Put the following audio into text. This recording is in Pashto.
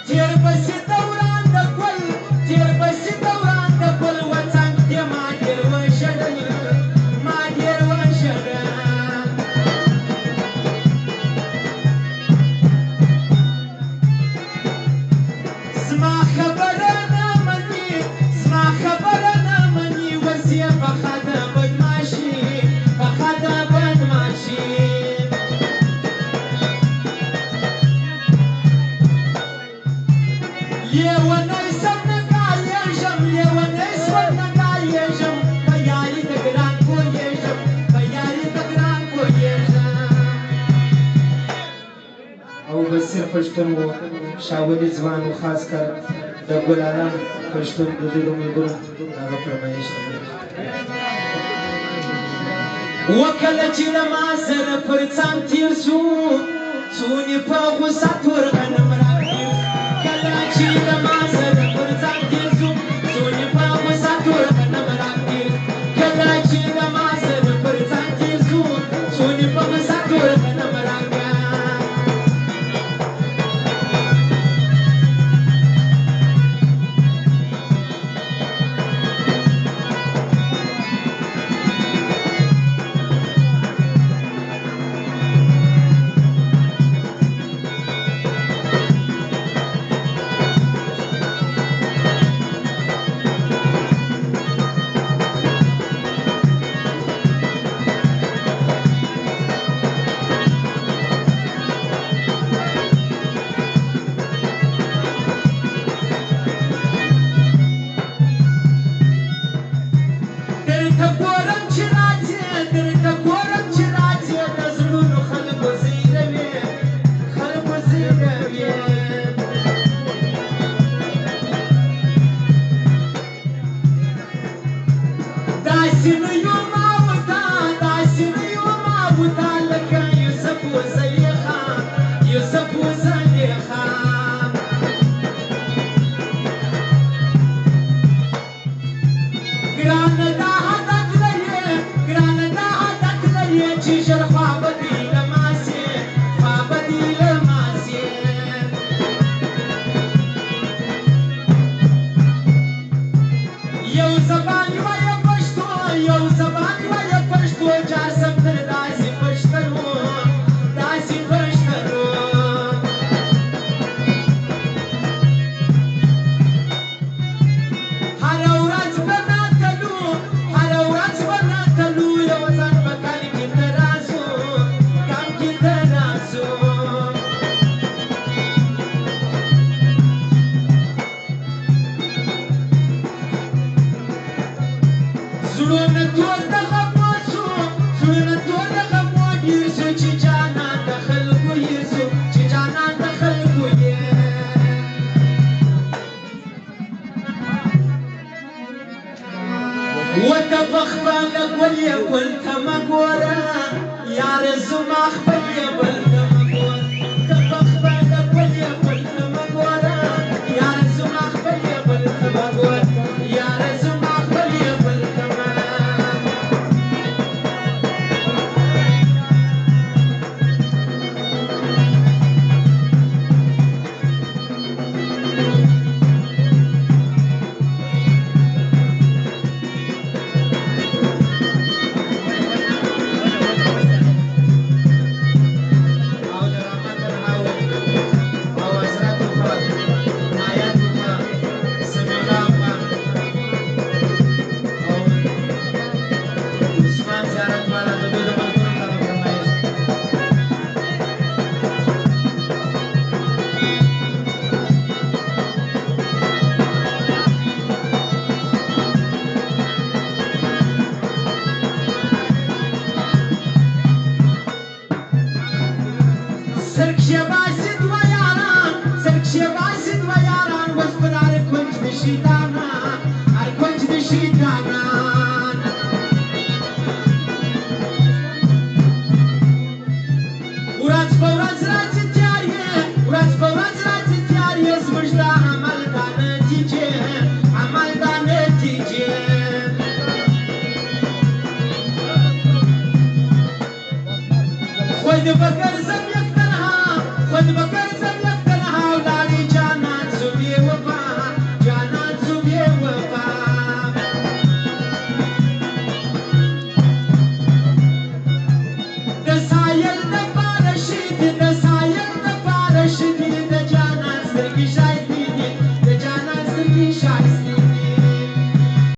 تیر پسې دوران د ګل تیر پسې دوران د ګل وطن دې ما ډېر وژړل ما ډېر وژړل زما خبره نه مني زما خبره نه مني ورځي پخه د بدماشي پخه د بدماشي لیونی سم نګایېږم لیونی سم نګایېږم په یاري د ګران پوهېږم په یاري د ګران پوهېږم او بصیر پښتون و شاولي ځوان و خاص کر د ګل عالم پښتون د دوی د ملګرو هغه فرمایش دی وکله چې له ما سره پر څنګ تېر شو څونې په غوسه تور غنم راګیر کله چې له ما سره پر څنګ تېر شو څونې په غوسه تور غنم راګیر کله چې له ما سره پر څنګ تېر شو څونې په غوسه تور غنم راګیر Vai devagar.